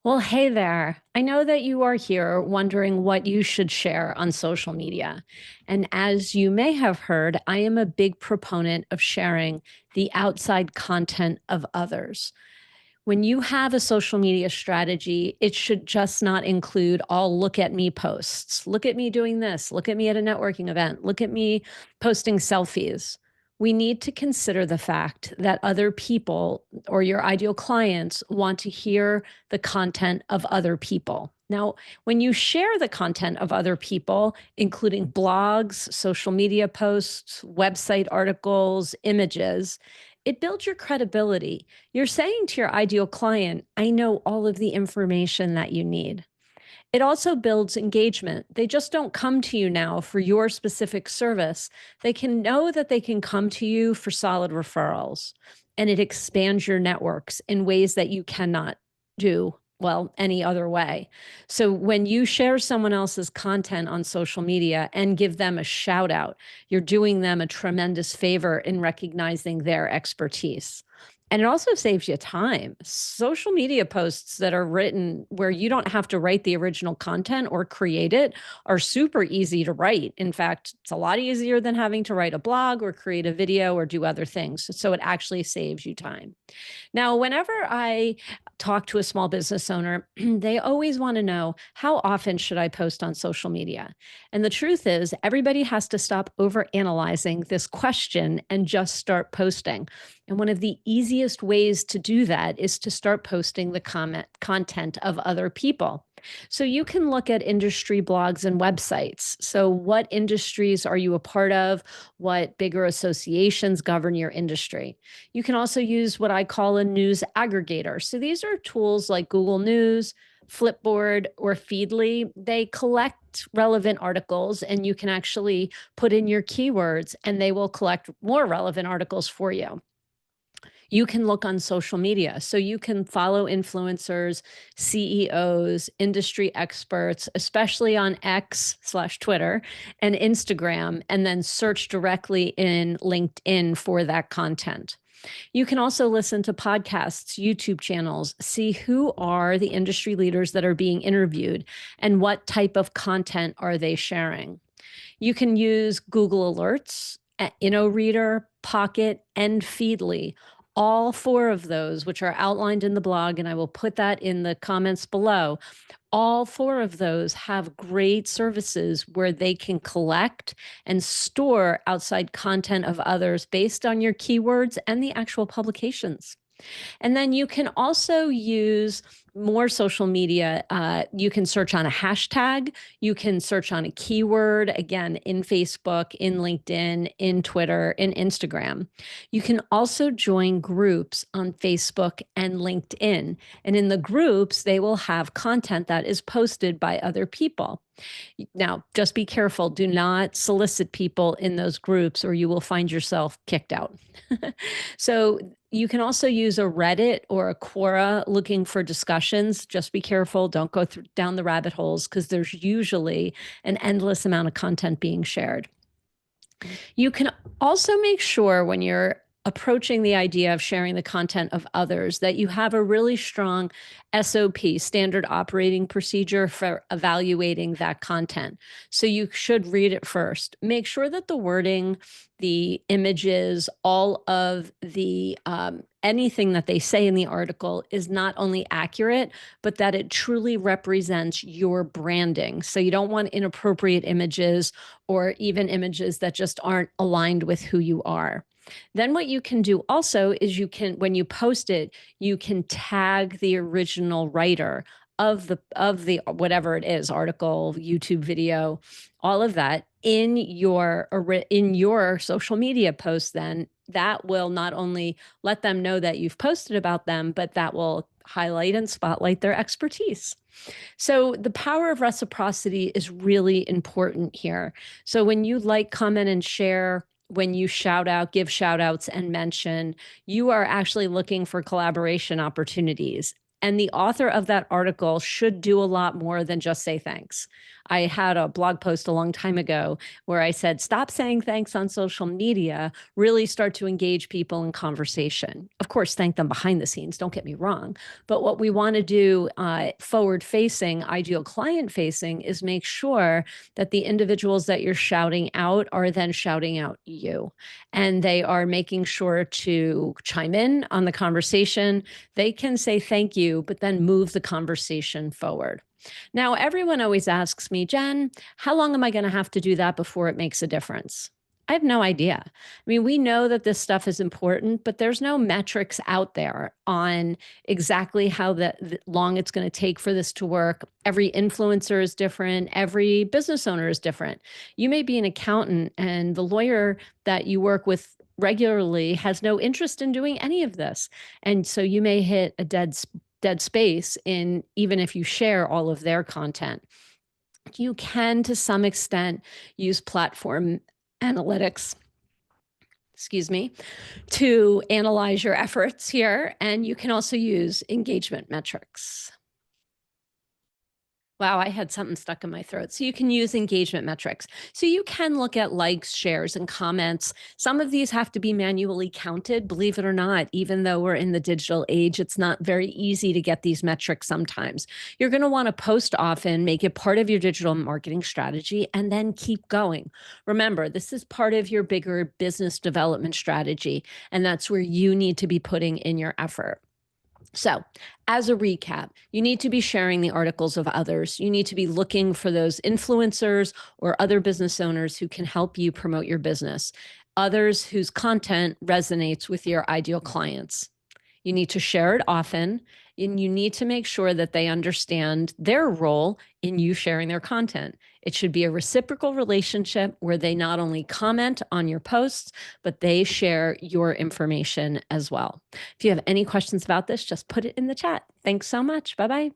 Well, hey there. I know that you are here wondering what you should share on social media. And as you may have heard, I am a big proponent of sharing the outside content of others. When you have a social media strategy, it should just not include all look at me posts. Look at me doing this. Look at me at a networking event. Look at me posting selfies. We need to consider the fact that other people or your ideal clients want to hear the content of other people. Now, when you share the content of other people, including blogs, social media posts, website articles, images, it builds your credibility. You're saying to your ideal client, I know all of the information that you need. It also builds engagement. They just don't come to you now for your specific service. They can know that they can come to you for solid referrals, and it expands your networks in ways that you cannot do well any other way. So when you share someone else's content on social media and give them a shout out, you're doing them a tremendous favor in recognizing their expertise. And it also saves you time. Social media posts that are written where you don't have to write the original content or create it are super easy to write. In fact, it's a lot easier than having to write a blog or create a video or do other things. So it actually saves you time. Now, whenever I talk to a small business owner, they always want to know, how often should I post on social media? And the truth is, everybody has to stop over analyzing this question and just start posting. And one of the easiest ways to do that is to start posting the comment content of other people. So you can look at industry blogs and websites. So, what industries are you a part of? What bigger associations govern your industry? You can also use what I call a news aggregator. So, these are tools like Google News, Flipboard, or Feedly. They collect relevant articles and you can actually put in your keywords and they will collect more relevant articles for you. You can look on social media. So you can follow influencers, CEOs, industry experts, especially on X slash Twitter and Instagram, and then search directly in LinkedIn for that content. You can also listen to podcasts, YouTube channels, see who are the industry leaders that are being interviewed and what type of content are they sharing. You can use Google Alerts, InnoReader, Pocket, and Feedly. All four of those, which are outlined in the blog, and I will put that in the comments below. All four of those have great services where they can collect and store outside content of others based on your keywords and the actual publications. And then you can also use more social media. You can search on a hashtag. You can search on a keyword, again, in Facebook, in LinkedIn, in Twitter, in Instagram. You can also join groups on Facebook and LinkedIn. And in the groups, they will have content that is posted by other people. Now, just be careful. Do not solicit people in those groups or you will find yourself kicked out. So you can also use a Reddit or a Quora looking for discussions. Just be careful. Don't go down the rabbit holes because there's usually an endless amount of content being shared. You can also make sure when you're approaching the idea of sharing the content of others that you have a really strong SOP, standard operating procedure for evaluating that content. So you should read it first. Make sure that the wording, the images, all of the anything that they say in the article is not only accurate, but that it truly represents your branding. So you don't want inappropriate images or even images that just aren't aligned with who you are. Then what you can do also is you can, when you post it, you can tag the original writer of the whatever it is, article, YouTube video, all of that in your social media post. Then that will not only let them know that you've posted about them, but that will highlight and spotlight their expertise. So the power of reciprocity is really important here. So when you like, comment, and share, when you shout out, give shout outs and mention, you are actually looking for collaboration opportunities. And the author of that article should do a lot more than just say thanks. I had a blog post a long time ago where I said, stop saying thanks on social media, really start to engage people in conversation. Of course, thank them behind the scenes, don't get me wrong. But what we want to do forward facing, ideal client facing, is make sure that the individuals that you're shouting out are then shouting out you. And they are making sure to chime in on the conversation. They can say thank you, but then move the conversation forward. Now, everyone always asks me, Jen, how long am I going to have to do that before it makes a difference? I have no idea. I mean, we know that this stuff is important, but there's no metrics out there on exactly how long it's going to take for this to work. Every influencer is different. Every business owner is different. You may be an accountant and the lawyer that you work with regularly has no interest in doing any of this. And so you may hit a dead space in even if you share all of their content. You can, to some extent, use platform analytics, excuse me, to analyze your efforts here. And you can also use engagement metrics. Wow, I had something stuck in my throat. So you can use engagement metrics. So you can look at likes, shares, and comments. Some of these have to be manually counted, believe it or not. Even though we're in the digital age, it's not very easy to get these metrics sometimes. You're going to want to post often, make it part of your digital marketing strategy, and then keep going. Remember, this is part of your bigger business development strategy, and that's where you need to be putting in your effort. So, as a recap, you need to be sharing the articles of others. You need to be looking for those influencers or other business owners who can help you promote your business, others whose content resonates with your ideal clients. You need to share it often, and you need to make sure that they understand their role in you sharing their content. It should be a reciprocal relationship where they not only comment on your posts, but they share your information as well. If you have any questions about this, just put it in the chat. Thanks so much. Bye-bye.